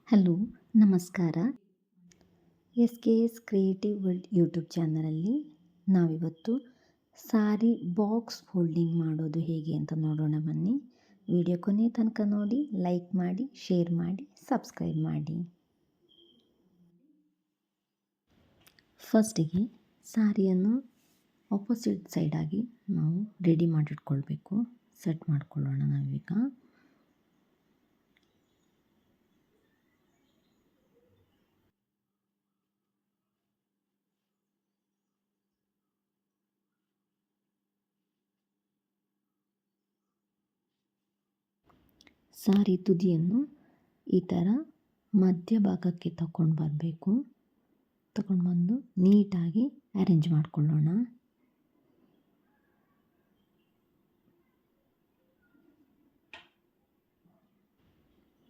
Hello, ನಮಸ್ಕಾರ. S K S creative world YouTube ಚಾನಲಲ್ಲಿ ನಾವಿವತ್ತು ಸಾರಿ ಬಾಕ್ಸ್ ಫೋಲ್ಡಿಂಗ್ ಮಾಡೋದು ಹೇಗೆ ಅಂತ ನೋಡೋಣ ಬನ್ನಿ. ವಿಡಿಯೋ ಕೊನೆ ತನಕ ನೋಡಿ, ಲೈಕ್ ಮಾಡಿ, ಶೇರ್ ಮಾಡಿ, ಸಬ್ಸ್ಕ್ರೈಬ್ ಮಾಡಿ. ಫಸ್ಟಿಗೆ ಸಾರಿಯನ್ನು ಆಪೋಸಿಟ್ ಸೈಡಾಗಿ ನಾವು ರೆಡಿ ಮಾಡಿಟ್ಕೊಳ್ಬೇಕು. ಸೆಟ್ ಮಾಡ್ಕೊಳ್ಳೋಣ ನಾವೀಗ. ಸಾರಿ ತುದಿಯನ್ನು ಈ ಥರ ಮಧ್ಯಭಾಗಕ್ಕೆ ತಗೊಂಡು ಬರಬೇಕು. ತಗೊಂಡು ಬಂದು ನೀಟಾಗಿ ಅರೇಂಜ್ ಮಾಡಿಕೊಳ್ಳೋಣ.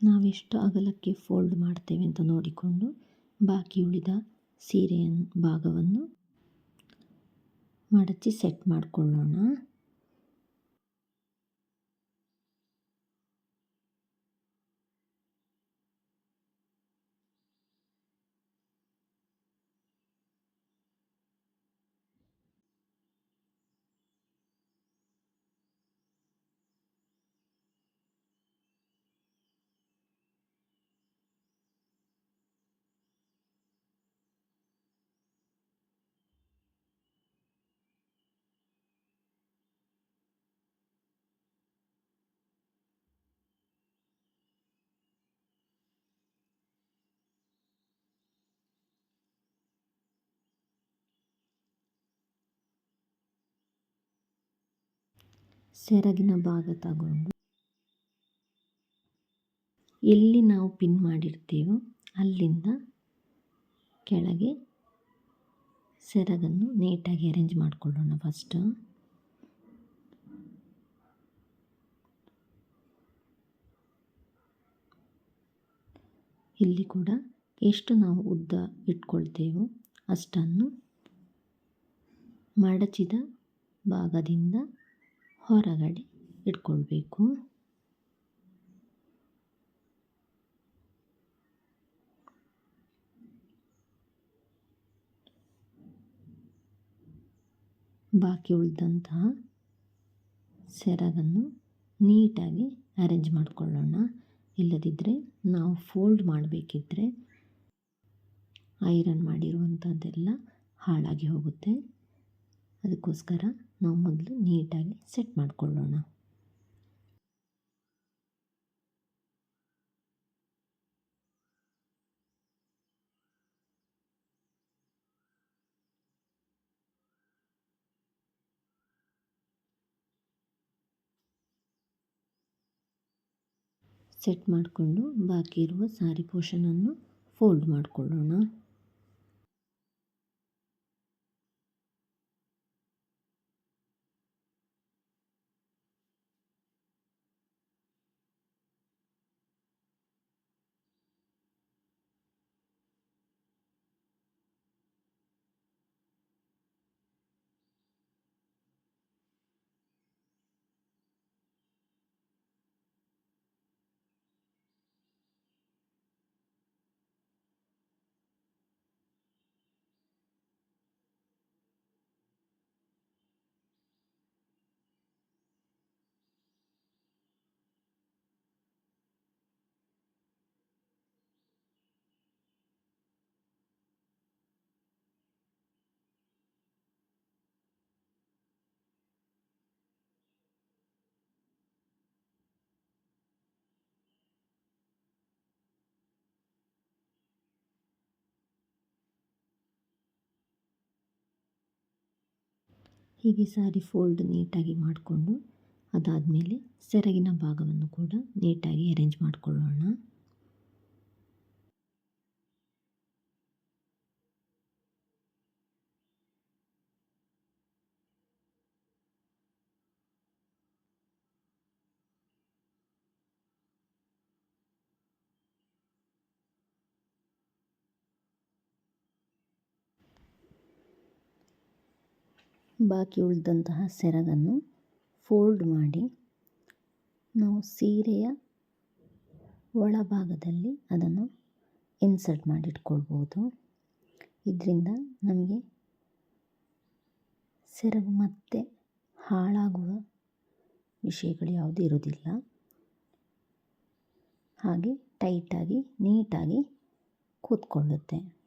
ನಾವೆಷ್ಟು ಅಗಲಕ್ಕೆ ಫೋಲ್ಡ್ ಮಾಡ್ತೇವೆ ಅಂತ ನೋಡಿಕೊಂಡು ಬಾಕಿ ಉಳಿದ ಸೀರೆಯ ಭಾಗವನ್ನು ಮಡಚಿ ಸೆಟ್ ಮಾಡಿಕೊಳ್ಳೋಣ. ಸೆರಗಿನ ಭಾಗ ತಗೊಂಡು ಎಲ್ಲಿ ನಾವು ಪಿನ್ ಮಾಡಿರ್ತೀವೋ ಅಲ್ಲಿಂದ ಕೆಳಗೆ ಸೆರಗನ್ನು ನೀಟಾಗಿ ಅರೇಂಜ್ ಮಾಡಿಕೊಳ್ಳೋಣ. ಫಸ್ಟು ಇಲ್ಲಿ ಕೂಡ ಎಷ್ಟು ನಾವು ಉದ್ದ ಇಟ್ಕೊಳ್ತೇವೋ ಅಷ್ಟನ್ನು ಮಡಚಿದ ಭಾಗದಿಂದ ಹೊರಗಡೆ ಇಟ್ಕೊಳ್ಬೇಕು. ಬಾಕಿ ಉಳಿದಂತಹ ಸೆರಗನ್ನು ನೀಟಾಗಿ ಅರೇಂಜ್ ಮಾಡಿಕೊಳ್ಳೋಣ. ಇಲ್ಲದಿದ್ದರೆ ನಾವು ಫೋಲ್ಡ್ ಮಾಡಬೇಕಿದ್ರೆ ಐರನ್ ಮಾಡಿರುವಂಥದ್ದೆಲ್ಲ ಹಾಳಾಗಿ ಹೋಗುತ್ತೆ. ಅದಕ್ಕೋಸ್ಕರ ನಾವು ಮೊದಲು ನೀಟಾಗಿ ಸೆಟ್ ಮಾಡಿಕೊಳ್ಳೋಣ. ಸೆಟ್ ಮಾಡಿಕೊಂಡು ಬಾಕಿ ಇರುವ ಸಾರಿ ಪೋರ್ಷನನ್ನು ಫೋಲ್ಡ್ ಮಾಡಿಕೊಳ್ಳೋಣ. ಹೀಗೆ ಸಾರಿ ಫೋಲ್ಡ್ ನೀಟಾಗಿ ಮಾಡಿಕೊಂಡು ಅದಾದಮೇಲೆ ಸೆರಗಿನ ಭಾಗವನ್ನು ಕೂಡ ನೀಟಾಗಿ ಅರೇಂಜ್ ಮಾಡಿಕೊಳ್ಳೋಣ. ಬಾಕಿ ಉಳಿದಂತಹ ಸೆರಗನ್ನು ಫೋಲ್ಡ್ ಮಾಡಿ ನಾವು ಸೀರೆಯ ಒಳಭಾಗದಲ್ಲಿ ಅದನ್ನು ಇನ್ಸರ್ಟ್ ಮಾಡಿಟ್ಕೊಳ್ಬೋದು. ಇದರಿಂದ ನಮಗೆ ಸೆರಗು ಮತ್ತೆ ಹಾಳಾಗುವ ವಿಷಯಗಳು ಯಾವುದೂ ಇರೋದಿಲ್ಲ. ಹಾಗೆ ಟೈಟಾಗಿ ನೀಟಾಗಿ ಕೂತ್ಕೊಳ್ಳುತ್ತೆ.